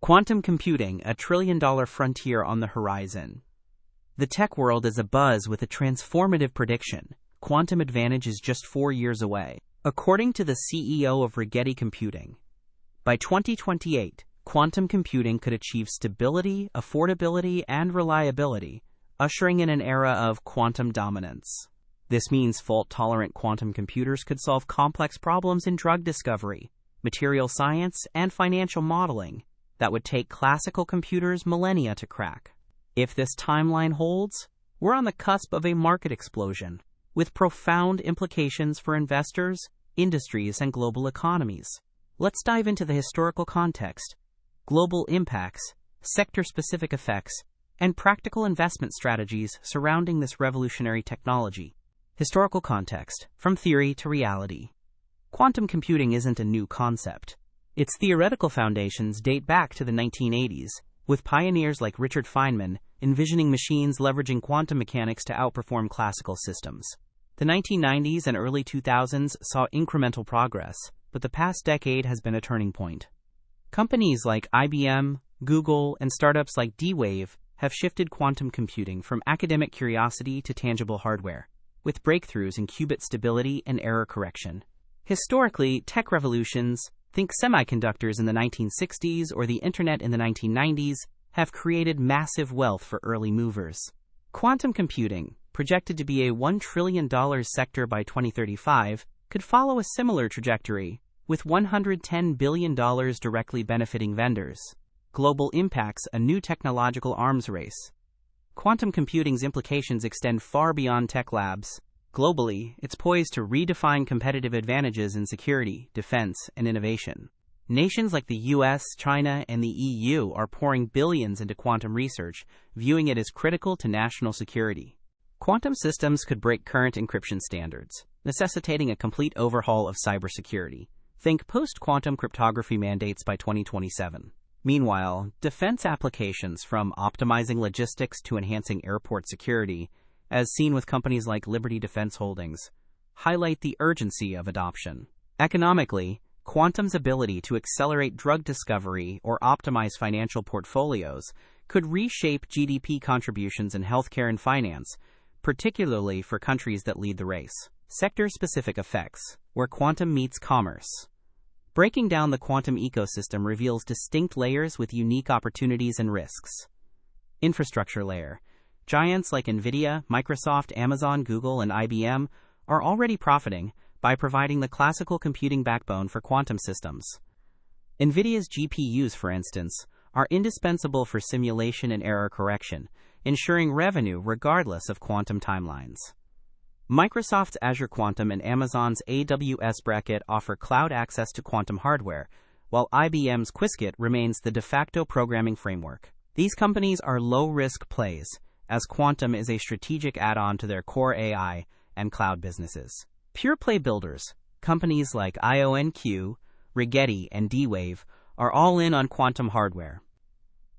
Quantum computing, a trillion-dollar frontier on the horizon. The tech world is abuzz with a transformative prediction. Quantum advantage is just 4 years away. According to the CEO of Rigetti Computing, by 2028, quantum computing could achieve stability, affordability, and reliability, ushering in an era of quantum dominance. This means fault-tolerant quantum computers could solve complex problems in drug discovery, material science, and financial modeling that would take classical computers millennia to crack. If this timeline holds, we're on the cusp of a market explosion, with profound implications for investors, industries, and global economies. Let's dive into the historical context, global impacts, sector-specific effects, and practical investment strategies surrounding this revolutionary technology. Historical context, from theory to reality. Quantum computing isn't a new concept. Its theoretical foundations date back to the 1980s, with pioneers like Richard Feynman envisioning machines leveraging quantum mechanics to outperform classical systems. The 1990s and early 2000s saw incremental progress, but the past decade has been a turning point. Companies like IBM, Google, and startups like D-Wave have shifted quantum computing from academic curiosity to tangible hardware, with breakthroughs in qubit stability and error correction. Historically, tech revolutions, think semiconductors in the 1960s or the internet in the 1990s, have created massive wealth for early movers. Quantum computing, projected to be a $1 trillion sector by 2035, could follow a similar trajectory, with $110 billion directly benefiting vendors. Global impacts, a new technological arms race. Quantum computing's implications extend far beyond tech labs. Globally, it's poised to redefine competitive advantages in security, defense, and innovation. Nations like the US, China, and the EU are pouring billions into quantum research, viewing it as critical to national security. Quantum systems could break current encryption standards, necessitating a complete overhaul of cybersecurity. Think post-quantum cryptography mandates by 2027. Meanwhile, defense applications, from optimizing logistics to enhancing airport security, as seen with companies like Liberty Defense Holdings, highlight the urgency of adoption. Economically, quantum's ability to accelerate drug discovery or optimize financial portfolios could reshape GDP contributions in healthcare and finance, particularly for countries that lead the race. Sector-specific effects, where quantum meets commerce. Breaking down the quantum ecosystem reveals distinct layers with unique opportunities and risks. Infrastructure layer. Giants like NVIDIA, Microsoft, Amazon, Google, and IBM are already profiting by providing the classical computing backbone for quantum systems. NVIDIA's GPUs, for instance, are indispensable for simulation and error correction, ensuring revenue regardless of quantum timelines. Microsoft's Azure Quantum and Amazon's AWS Braket offer cloud access to quantum hardware, while IBM's Qiskit remains the de facto programming framework. These companies are low-risk plays, as quantum is a strategic add-on to their core AI and cloud businesses. Pure-play builders, companies like IonQ, Rigetti, and D-Wave, are all in on quantum hardware.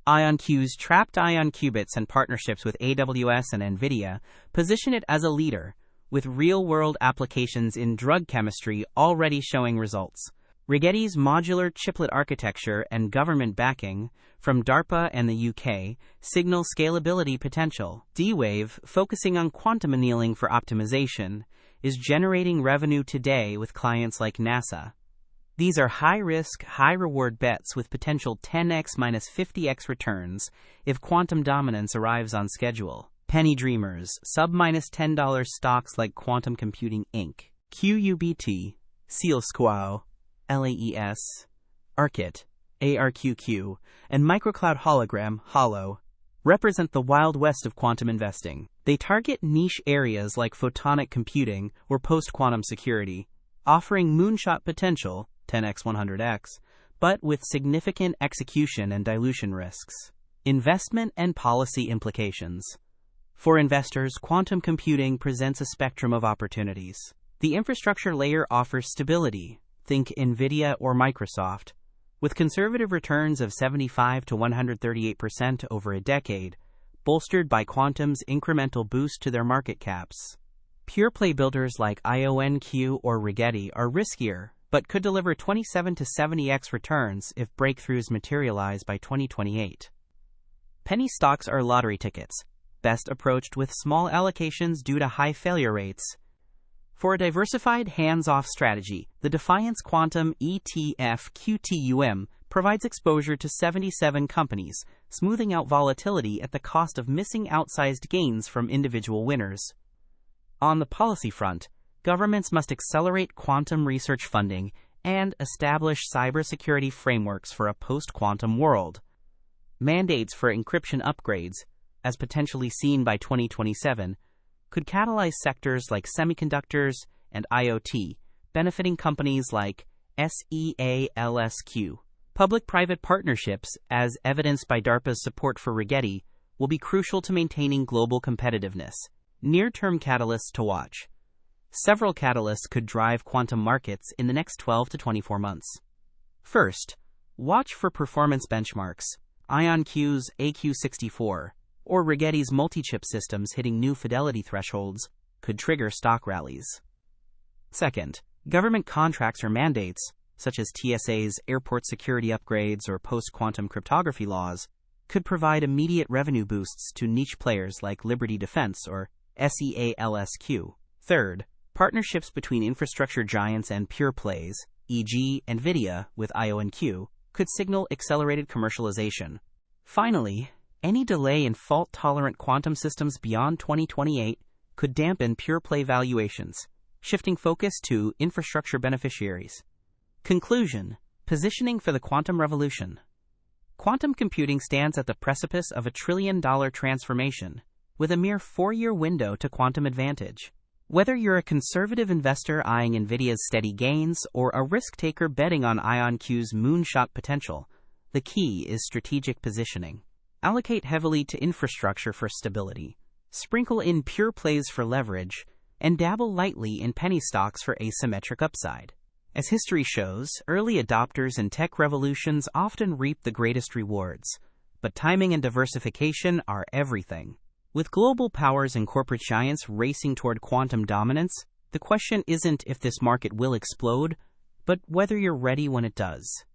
IonQ's trapped ion qubits and partnerships with AWS and NVIDIA position it as a leader, with real-world applications in drug chemistry already showing results. Rigetti's modular chiplet architecture and government backing from DARPA and the UK signal scalability potential. D-Wave, focusing on quantum annealing for optimization, is generating revenue today with clients like NASA. These are high-risk, high-reward bets with potential 10x minus 50x returns if quantum dominance arrives on schedule. Penny dreamers, sub-$10 stocks like Quantum Computing Inc., QUBT, SealSquao, LAES, Arkit, ARQQ, and Microcloud Hologram, Holo, represent the Wild West of quantum investing. They target niche areas like photonic computing or post-quantum security, offering moonshot potential, 10x 100x, but with significant execution and dilution risks. Investment and policy implications. For investors, quantum computing presents a spectrum of opportunities. The infrastructure layer offers stability, think NVIDIA or Microsoft, with conservative returns of 75 to 138% over a decade, bolstered by quantum's incremental boost to their market caps. Pure-play builders like IonQ or Rigetti are riskier, but could deliver 27 to 70x returns if breakthroughs materialize by 2028. Penny stocks are lottery tickets, best approached with small allocations due to high failure rates. For a diversified, hands-off strategy, the Defiance Quantum ETF QTUM provides exposure to 77 companies, smoothing out volatility at the cost of missing outsized gains from individual winners. On the policy front, governments must accelerate quantum research funding and establish cybersecurity frameworks for a post-quantum world. Mandates for encryption upgrades, as potentially seen by 2027, could catalyze sectors like semiconductors and IoT, benefiting companies like SEALSQ. Public-private partnerships, as evidenced by DARPA's support for Rigetti, will be crucial to maintaining global competitiveness. Near-term catalysts to watch. Several catalysts could drive quantum markets in the next 12 to 24 months. First, watch for performance benchmarks. IonQ's AQ64 or Rigetti's multi-chip systems hitting new fidelity thresholds could trigger stock rallies. Second, government contracts or mandates, such as TSA's airport security upgrades or post-quantum cryptography laws, could provide immediate revenue boosts to niche players like Liberty Defense or SEALSQ. Third, partnerships between infrastructure giants and pure plays, e.g. NVIDIA with IonQ, could signal accelerated commercialization. Finally, any delay in fault-tolerant quantum systems beyond 2028 could dampen pure play valuations, shifting focus to infrastructure beneficiaries. Conclusion: positioning for the quantum revolution. Quantum computing stands at the precipice of a trillion-dollar transformation, with a mere 4-year window to quantum advantage. Whether you're a conservative investor eyeing NVIDIA's steady gains or a risk-taker betting on IonQ's moonshot potential, the key is strategic positioning. Allocate heavily to infrastructure for stability, sprinkle in pure plays for leverage, and dabble lightly in penny stocks for asymmetric upside. As history shows, early adopters in tech revolutions often reap the greatest rewards, but timing and diversification are everything. With global powers and corporate giants racing toward quantum dominance, the question isn't if this market will explode, but whether you're ready when it does.